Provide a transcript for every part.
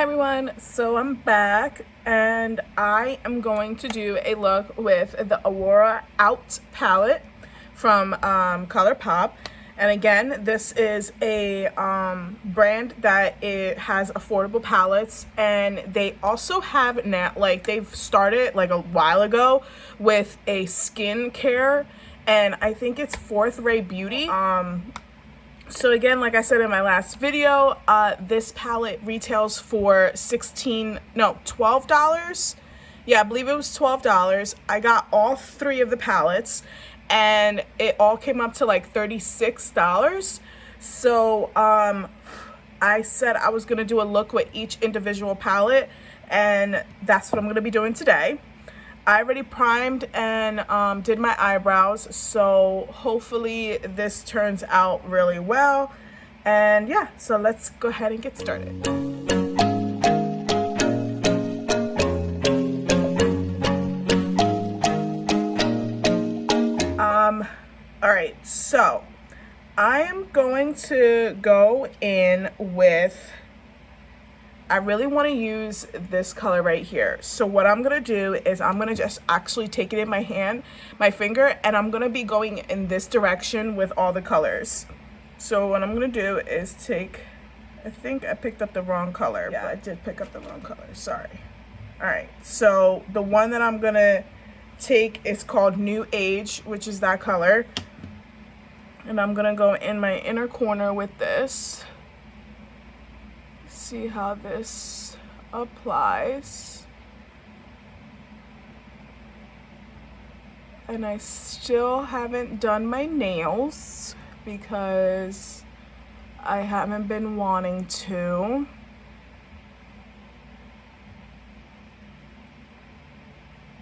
Hi everyone, so I'm back and I am going to do a look with the Aurora Out palette from Colourpop. And again, this is a brand that it has affordable palettes, and they also have now, like, they've started like a while ago with a skincare, and I think it's Fourth Ray Beauty. So again, like I said in my last video, this palette retails for $12. Yeah, I believe it was $12. I got all three of the palettes and it all came up to like $36. So I said I was gonna do a look with each individual palette, and that's what I'm gonna be doing today. I already primed and did my eyebrows, so hopefully this turns out really well. And yeah, so let's go ahead and get started. All right, so I am going to go in with, I really want to use this color right here. So what I'm going to do is I'm going to just actually take it in my hand, my finger, and I'm going to be going in this direction with all the colors. So what I'm going to do is take, I think I picked up the wrong color. Yeah, I did pick up the wrong color. Sorry. All right. So the one that I'm going to take is called New Age, which is that color. And I'm going to go in my inner corner with this. See how this applies. And I still haven't done my nails because I haven't been wanting to.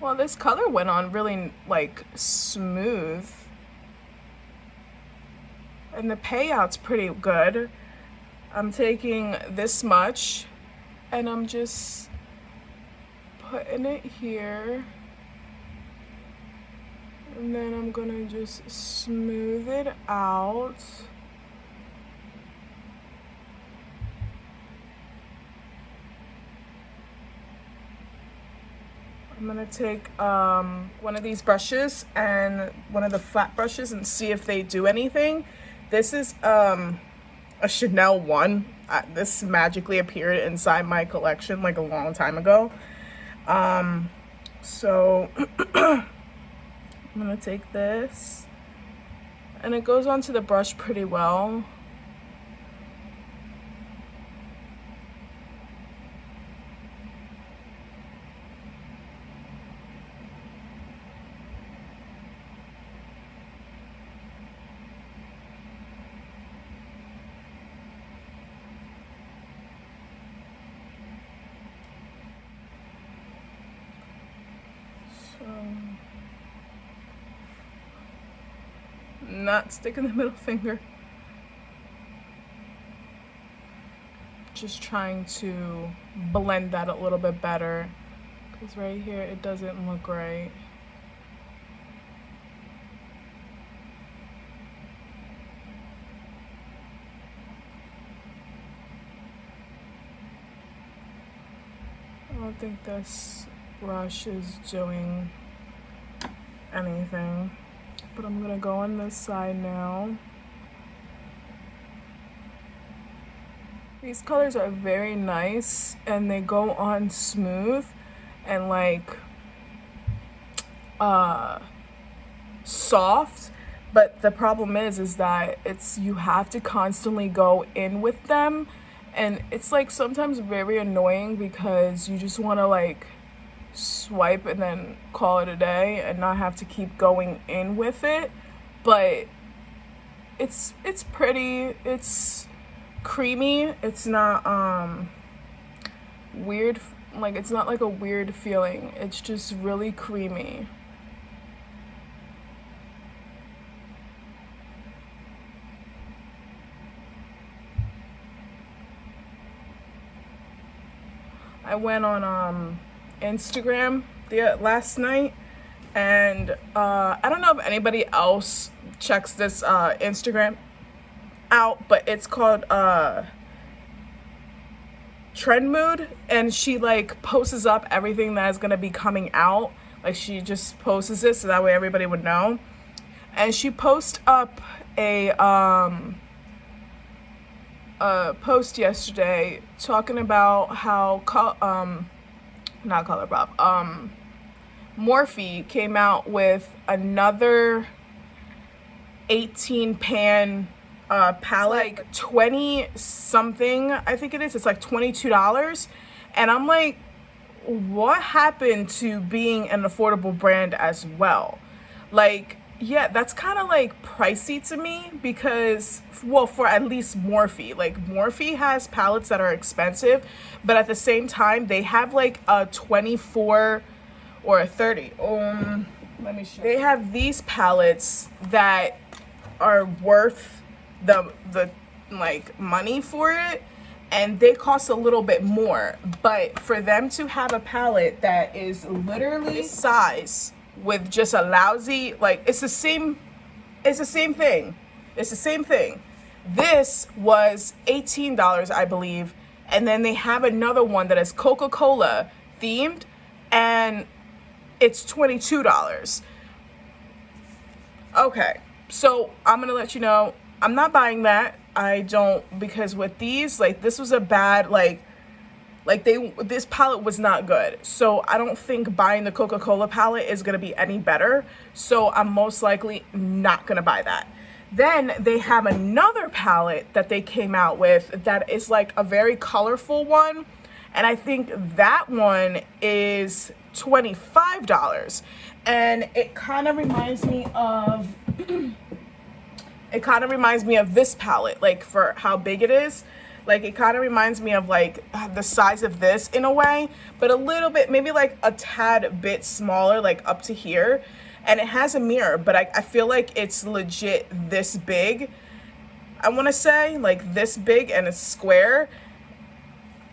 Well, this color went on really like smooth, and the payout's pretty good. I'm taking this much and I'm just putting it here, and then I'm gonna just smooth it out. I'm gonna take one of these brushes and one of the flat brushes and see if they do anything. This is a Chanel one. This magically appeared inside my collection like a long time ago. So I'm gonna take this, and it goes onto the brush pretty well. Not sticking the middle finger. Just trying to blend that a little bit better, because right here it doesn't look right. I don't think this brush is doing anything. But I'm gonna go on this side now. These colors are very nice and they go on smooth and like soft, but the problem is that you have to constantly go in with them, and it's like sometimes very annoying because you just want to like swipe and then call it a day and not have to keep going in with it. But it's pretty, it's creamy, it's not weird, like it's not like a weird feeling, it's just really creamy. I went on Instagram last night, and I don't know if anybody else checks this Instagram out, but it's called Trend Mood, and she like posts up everything that is gonna be coming out. Like she just posts it so that way everybody would know. And she posted up a post yesterday talking about how not Colourpop, Morphe came out with another 18 pan palette, like 20 something, I think it is. It's like $22. And I'm like, what happened to being an affordable brand as well? Like, yeah, that's kind of like pricey to me because, well, for at least Morphe. Like Morphe has palettes that are expensive, but at the same time, they have like a 24 or a 30. Let me show you. They have these palettes that are worth the like money for it, and they cost a little bit more. But for them to have a palette that is literally this size with just a lousy, like, it's the same thing. It's the same thing. This was $18, I believe, and then they have another one that is Coca-Cola themed, and it's $22. Okay, so I'm gonna let you know, I'm not buying that. I don't, because with these, like, this was a bad, this palette was not good. So I don't think buying the Coca-Cola palette is gonna be any better. So I'm most likely not gonna buy that. Then they have another palette that they came out with that is like a very colorful one. And I think that one is $25. And it kind of reminds me of, this palette, like for how big it is. Like it kind of reminds me of like the size of this in a way, but a little bit, maybe like a tad bit smaller, like up to here. And it has a mirror, but I feel like it's legit this big. I want to say like this big, and it's square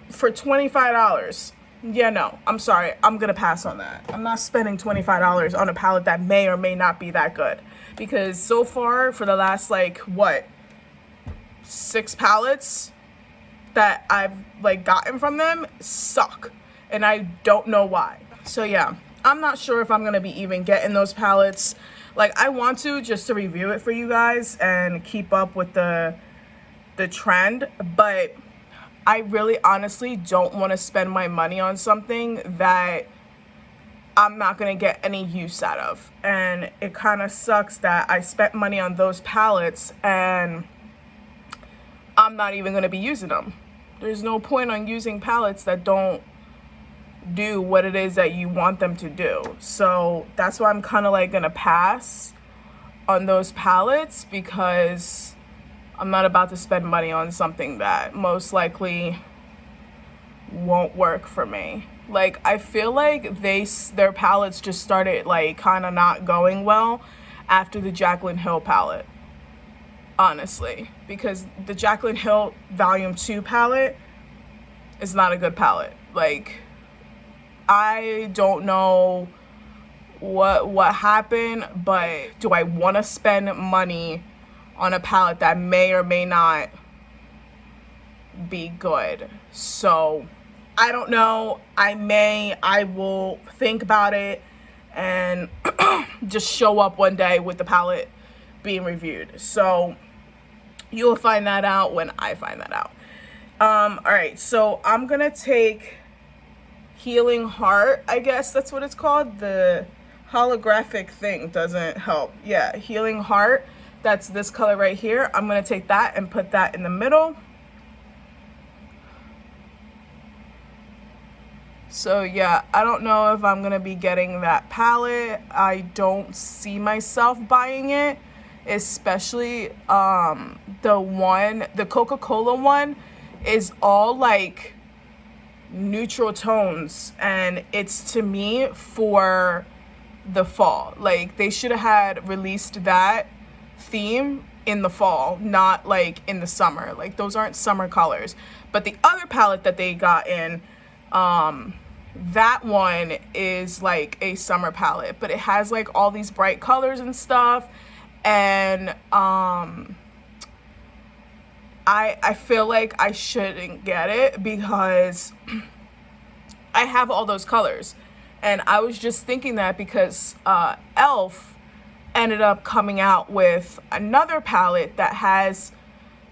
for $25. Yeah, no, I'm sorry. I'm going to pass on that. I'm not spending $25 on a palette that may or may not be that good. Because so far, for the last, like, what, 6 palettes that I've, like, gotten from them suck. And I don't know why. So, yeah, I'm not sure if I'm going to be even getting those palettes. Like, I want to just to review it for you guys and keep up with the trend. But I really honestly don't want to spend my money on something that I'm not going to get any use out of. And it kind of sucks that I spent money on those palettes and I'm not even going to be using them. There's no point on using palettes that don't do what it is that you want them to do. So that's why I'm kind of like going to pass on those palettes, because I'm not about to spend money on something that most likely won't work for me. Like, I feel like their palettes just started, like, kind of not going well after the Jaclyn Hill palette. Honestly. Because the Jaclyn Hill Volume 2 palette is not a good palette. Like, I don't know what happened, but do I want to spend money on a palette that may or may not be good? So I don't know. I will think about it and just show up one day with the palette being reviewed. So you'll find that out when I find that out. All right, so I'm gonna take Healing Heart, I guess that's what it's called. The holographic thing doesn't help. Yeah, Healing Heart. That's this color right here. I'm gonna take that and put that in the middle. So yeah, I don't know if I'm gonna be getting that palette. I don't see myself buying it, especially the Coca-Cola one is all like neutral tones, and it's to me for the fall. Like they should have had released that theme in the fall, not like in the summer. Like those aren't summer colors. But the other palette that they got in, that one is like a summer palette, but it has like all these bright colors and stuff. And I feel like I shouldn't get it because I have all those colors. And I was just thinking that because Elf ended up coming out with another palette that has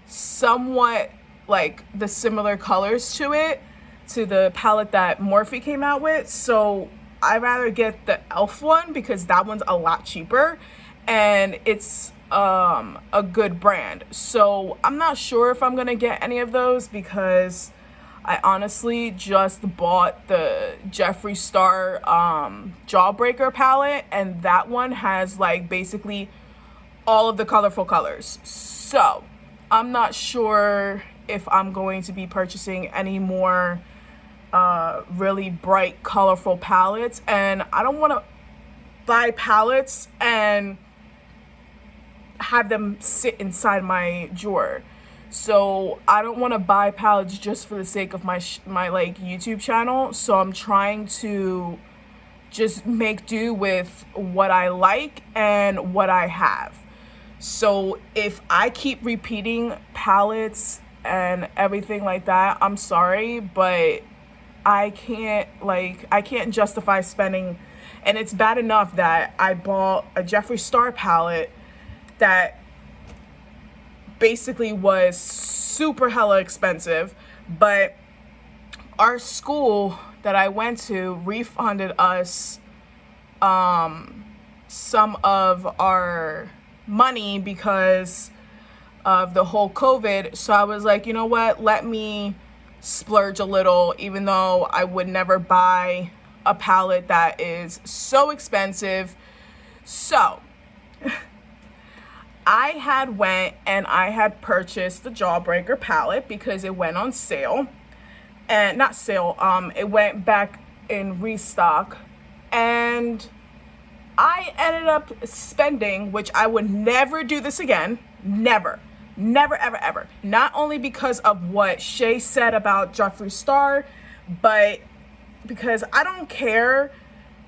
somewhat like the similar colors to it, to the palette that Morphe came out with. So I'd rather get the Elf one because that one's a lot cheaper and it's a good brand. So I'm not sure if I'm gonna get any of those because I honestly just bought the Jeffree Star Jawbreaker palette, and that one has like basically all of the colorful colors. So I'm not sure if I'm going to be purchasing any more really bright colorful palettes, and I don't want to buy palettes and have them sit inside my drawer. So I don't want to buy palettes just for the sake of my like YouTube channel. So I'm trying to just make do with what I like and what I have. So if I keep repeating palettes and everything like that, I'm sorry, but I can't justify spending. And it's bad enough that I bought a Jeffree Star palette that basically was super hella expensive, but our school that I went to refunded us some of our money because of the whole COVID. So I was like, you know what, let me splurge a little, even though I would never buy a palette that is so expensive. So I had went and I had purchased the Jawbreaker palette because it went on sale, and not sale, it went back in restock, and I ended up spending, which I would never do this again, never, ever, ever. Not only because of what Shay said about Jeffree Star, but because I don't care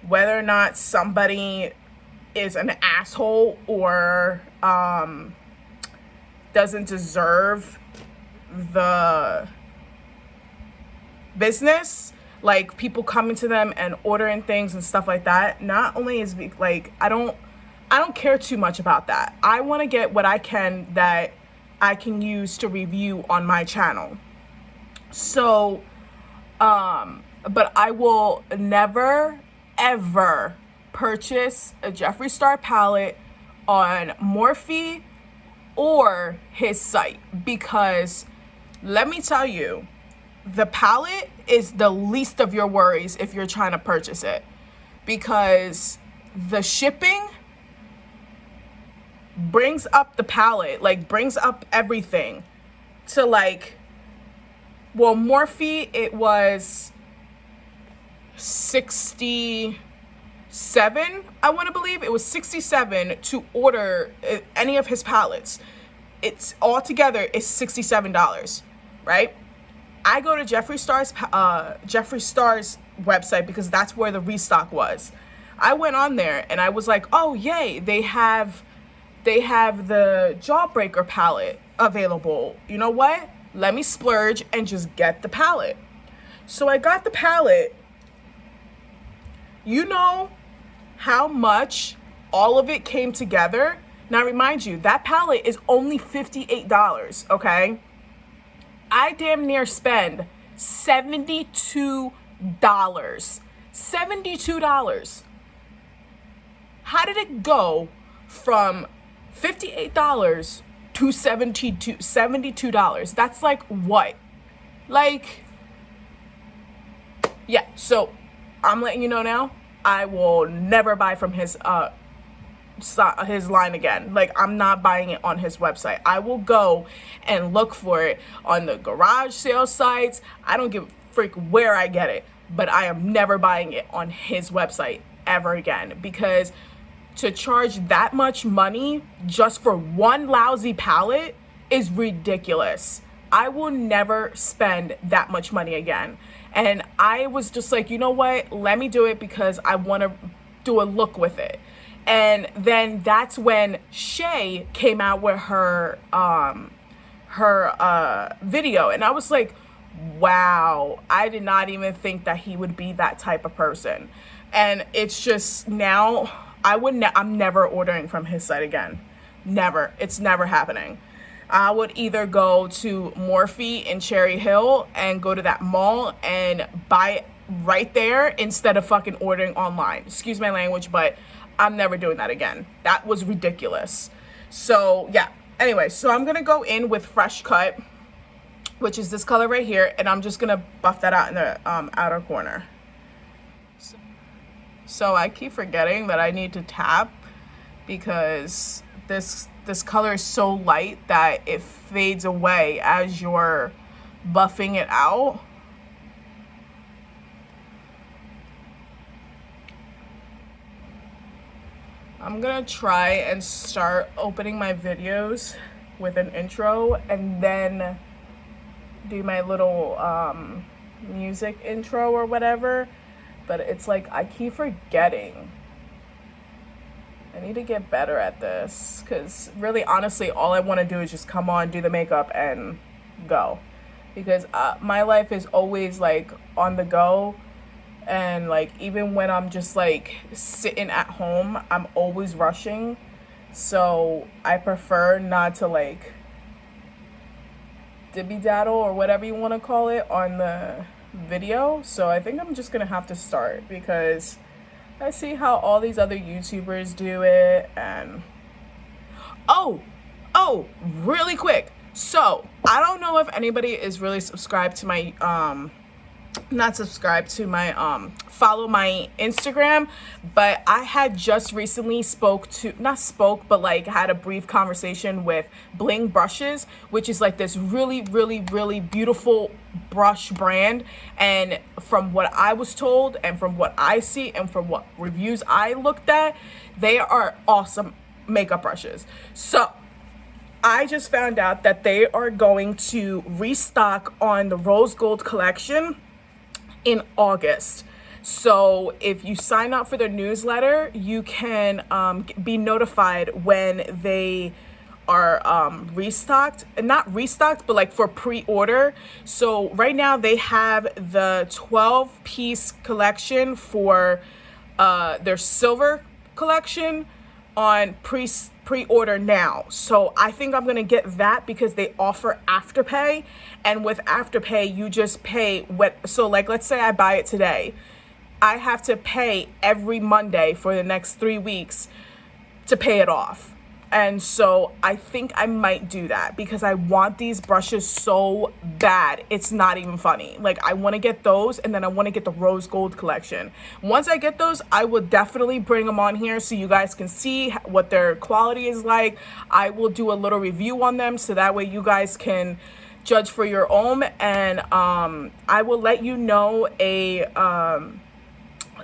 whether or not somebody is an asshole or doesn't deserve the business, like people coming to them and ordering things and stuff like that. Not only is like I don't care too much about that. I want to get what I can that I can use to review on my channel. So but I will never ever purchase a Jeffree Star palette on Morphe or his site, because let me tell you, the palette is the least of your worries if you're trying to purchase it, because the shipping brings up the palette, like brings up everything to like, well, Morphe, it was 67, I want to believe it was 67 to order any of his palettes. It's all together is $67, right? I go to Jeffree Star's website because that's where the restock was. I went on there and I was like, oh yay, they have the Jawbreaker palette available. You know what? Let me splurge and just get the palette. So I got the palette. You know how much all of it came together? Now remind you, that palette is only $58, okay? I damn near spend $72. $72. How did it go from $58 to $72? That's like what? Like, yeah, so I'm letting you know now, I will never buy from his line again. Like, I'm not buying it on his website. I will go and look for it on the garage sale sites. I don't give a freak where I get it, but I am never buying it on his website ever again, because to charge that much money just for one lousy palette is ridiculous. I will never spend that much money again. And I was just like, you know what? Let me do it because I want to do a look with it. And then that's when Shay came out with her her video, and I was like, wow, I did not even think that he would be that type of person. And it's just now I'm never ordering from his site again. Never. It's never happening. I would either go to Morphe in Cherry Hill and go to that mall and buy it right there instead of fucking ordering online. Excuse my language, but I'm never doing that again. That was ridiculous. So yeah, anyway, so I'm gonna go in with Fresh Cut, which is this color right here, and I'm just gonna buff that out in the outer corner. So I keep forgetting that I need to tap because this color is so light that it fades away as you're buffing it out. I'm gonna try and start opening my videos with an intro and then do my little music intro or whatever, but it's like I keep forgetting. I need to get better at this because really, honestly, all I want to do is just come on, do the makeup, and go. Because my life is always like on the go, and like even when I'm just like sitting at home, I'm always rushing. So I prefer not to like dibby daddle or whatever you want to call it on the video. So I think I'm just gonna have to start because I see how all these other YouTubers do it. And oh, really quick, so I don't know if anybody is really subscribed to my not subscribed to my follow my Instagram, but I had just recently but like had a brief conversation with Bling Brushes, which is like this really beautiful brush brand. And from what I was told and from what I see and from what reviews I looked at, they are awesome makeup brushes. So I just found out that they are going to restock on the Rose Gold collection in August. So if you sign up for their newsletter, you can be notified when they are restocked. And not restocked, but like for pre-order. So right now they have the 12-piece collection for their silver collection on pre-order now. So I think I'm gonna get that because they offer Afterpay, and with Afterpay you just pay so like let's say I buy it today, I have to pay every Monday for the next 3 weeks to pay it off. And so I think I might do that because I want these brushes so bad. It's not even funny. Like I want to get those, and then I want to get the Rose Gold collection. Once I get those, I will definitely bring them on here so you guys can see what their quality is like. I will do a little review on them so that way you guys can judge for your own. And I will let you know a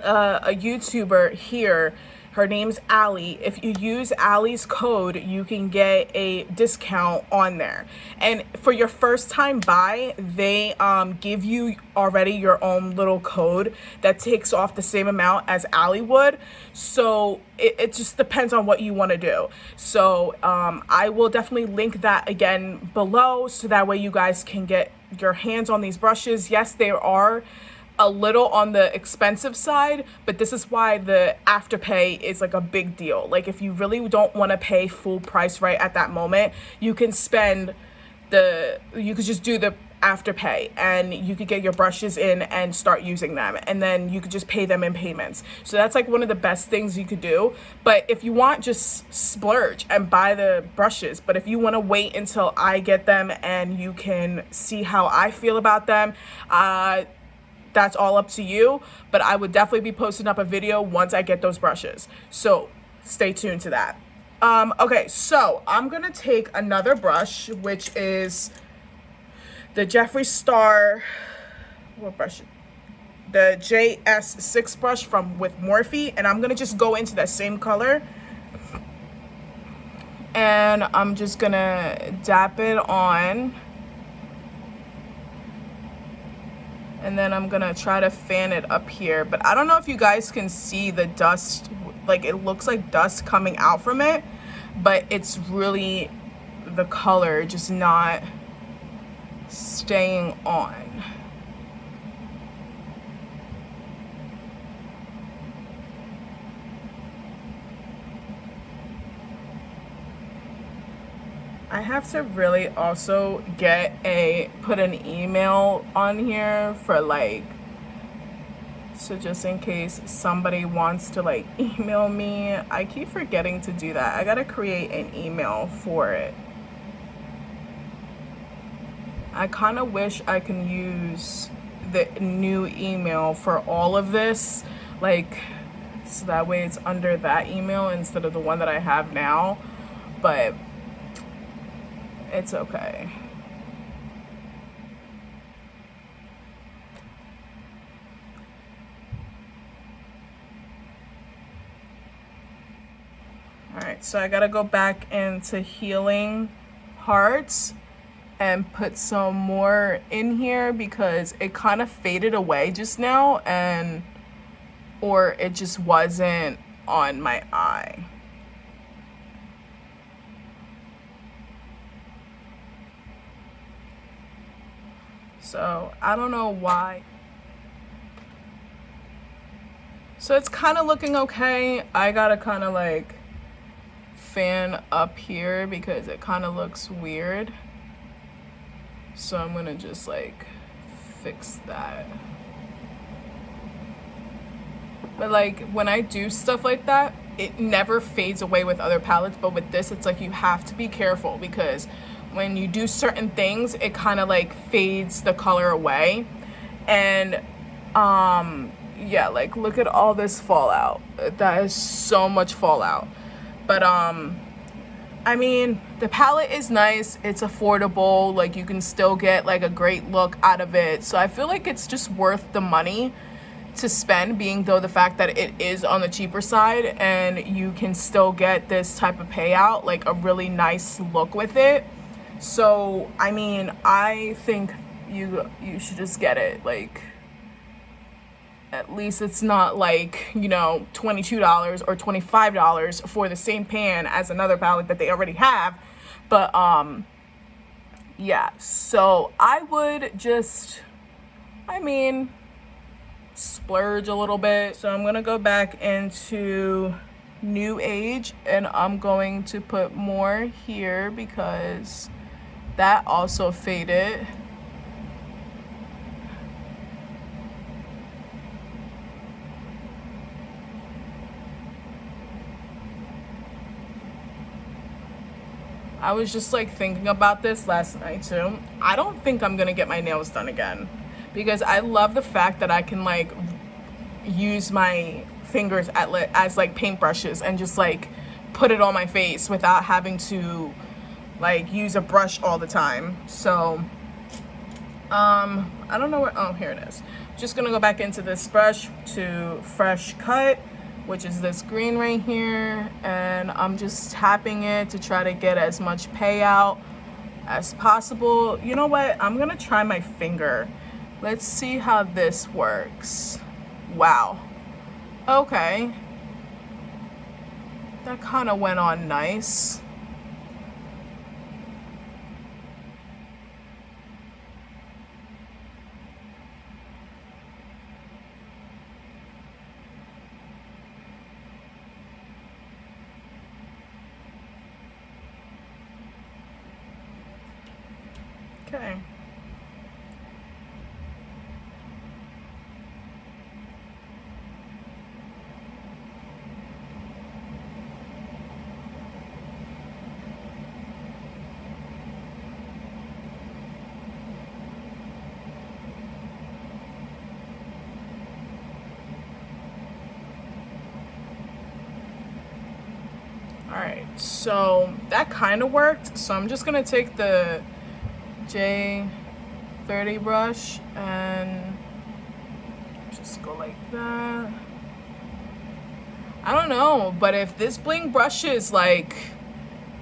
YouTuber here. Her name's Allie. If you use Allie's code, you can get a discount on there. And for your first time buy, they give you already your own little code that takes off the same amount as Allie would. So it just depends on what you want to do. So I will definitely link that again below so that way you guys can get your hands on these brushes. Yes, they are a little on the expensive side, but this is why the Afterpay is like a big deal. Like if you really don't want to pay full price right at that moment, you can you could just do the Afterpay and you could get your brushes in and start using them, and then you could just pay them in payments. So that's like one of the best things you could do. But if you want, just splurge and buy the brushes. But if you want to wait until I get them and you can see how I feel about them, that's all up to you, but I would definitely be posting up a video once I get those brushes. So stay tuned to that. Okay, so I'm gonna take another brush, which is the Jeffree Star, what brush? The JS6 brush with Morphe, and I'm gonna just go into that same color. And I'm just gonna dap it on. And then I'm gonna try to fan it up here. But I don't know if you guys can see the dust. Like it looks like dust coming out from it. But it's really the color, just not staying on. I have to really also put an email on here for like, so just in case somebody wants to like email me. I keep forgetting to do that. I gotta create an email for it. I kind of wish I can use the new email for all of this, like, so that way it's under that email instead of the one that I have now, but it's okay. All right, so I gotta go back into Healing Hearts and put some more in here because it kind of faded away just now, or it just wasn't on my eye. So I don't know why. So it's kind of looking okay. I gotta kind of like fan up here because it kind of looks weird. So I'm gonna just like fix that. But like when I do stuff like that, it never fades away with other palettes, but with this it's like you have to be careful because when you do certain things it kind of like fades the color away. And yeah, like look at all this fallout. That is so much fallout. But I mean, the palette is nice, it's affordable, like you can still get like a great look out of it. So I feel like it's just worth the money to spend, being though the fact that it is on the cheaper side and you can still get this type of payout, like a really nice look with it. So I mean, I think you should just get it. Like at least it's not like, you know, $22 or $25 for the same pan as another palette that they already have. But yeah, so I would just, I mean, splurge a little bit. So I'm gonna go back into New Age and I'm going to put more here because that also faded. I was just like thinking about this last night too. I don't think I'm gonna get my nails done again because I love the fact that I can like use my fingers as like paintbrushes and just like put it on my face without having to like use a brush all the time. So I don't know where, oh here it is. Just gonna go back into this brush to Fresh Cut, which is this green right here, and I'm just tapping it to try to get as much payout as possible. You know what, I'm gonna try my finger. Let's see how this works. Wow, okay, that kind of went on nice. Okay. Alright, so that kind of worked. So I'm just gonna take the J30 brush and just go like that. I don't know, but if this bling brush is like,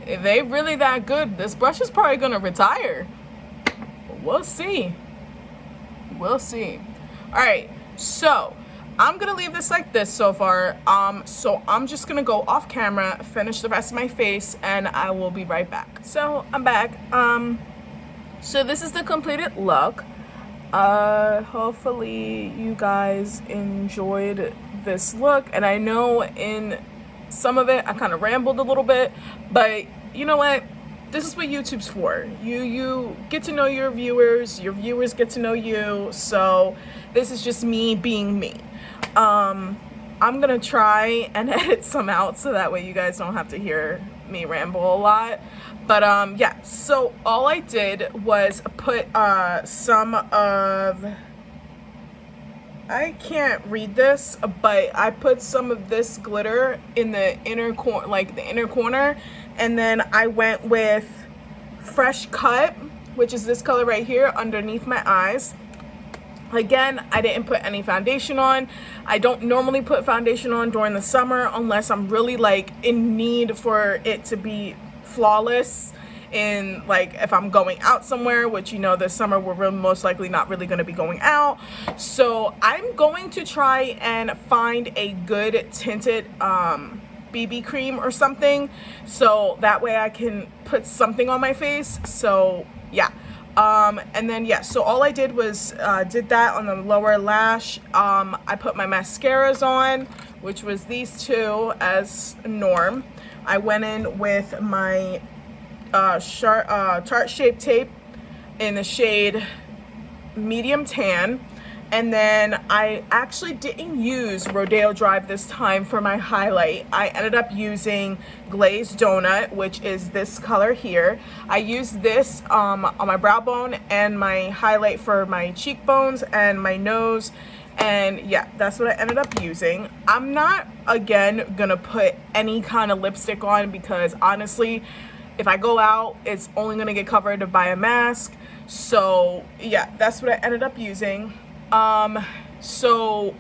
if they really that good, this brush is probably gonna retire. But we'll see. We'll see. Alright, so I'm gonna leave this like this so far. So I'm just gonna go off camera, finish the rest of my face, and I will be right back. So I'm back. So this is the completed look. Hopefully you guys enjoyed this look, and I know in some of it I kind of rambled a little bit, but you know what, this is what YouTube's for. You get to know your viewers get to know you, so this is just me being me. I'm gonna try and edit some out so that way you guys don't have to hear me ramble a lot. But yeah, so all I did was put some of, I can't read this, but I put some of this glitter in the inner corner, like the inner corner, and then I went with Fresh Cut, which is this color right here, underneath my eyes. Again, I didn't put any foundation on. I don't normally put foundation on during the summer unless I'm really like in need for it to be flawless, in like if I'm going out somewhere, which you know this summer we're most likely not really going to be going out. So I'm going to try and find a good tinted BB cream or something, so that way I can put something on my face. So yeah, and then yeah, so all I did was did that on the lower lash. I put my mascaras on, which was these two as norm. I went in with my Tart Shape Tape in the shade Medium Tan. And then I actually didn't use Rodeo Drive this time for my highlight. I ended up using Glazed Donut, which is this color here. I used this on my brow bone and my highlight for my cheekbones and my nose. And yeah, that's what I ended up using. I'm not, again, gonna put any kind of lipstick on because honestly, if I go out, it's only gonna get covered by a mask. So yeah, that's what I ended up using. So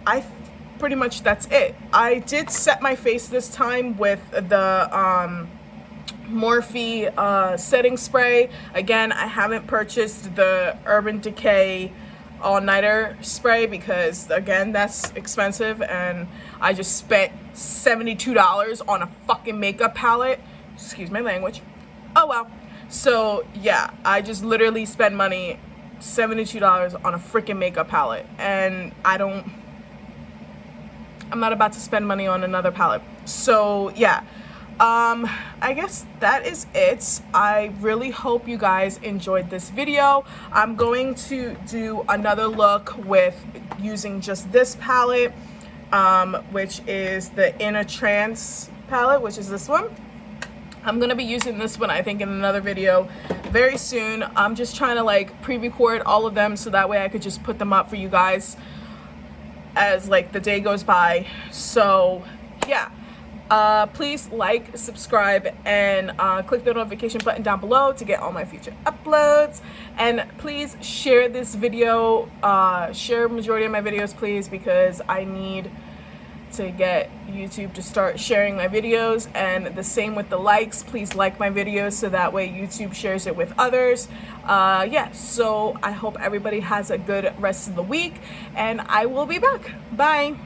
I pretty much, that's it. I did set my face this time with the Morphe setting spray. Again, I haven't purchased the Urban Decay all-nighter spray because again, that's expensive, and I just spent $72 on a fucking makeup palette. Excuse my language. Oh well. So yeah, I just literally spend money, $72 on a freaking makeup palette, and I'm not about to spend money on another palette. So yeah, I guess that is it. I really hope you guys enjoyed this video. I'm going to do another look with using just this palette, which is the Inner Trance palette, which is this one. I'm gonna be using this one, I think, in another video very soon. I'm just trying to like pre-record all of them so that way I could just put them up for you guys as like the day goes by. So yeah, please like, subscribe, and click the notification button down below to get all my future uploads. And please share this video, share majority of my videos please, because I need to get YouTube to start sharing my videos. And the same with the likes. Please like my videos so that way YouTube shares it with others. Yeah, so I hope everybody has a good rest of the week, and I will be back. Bye.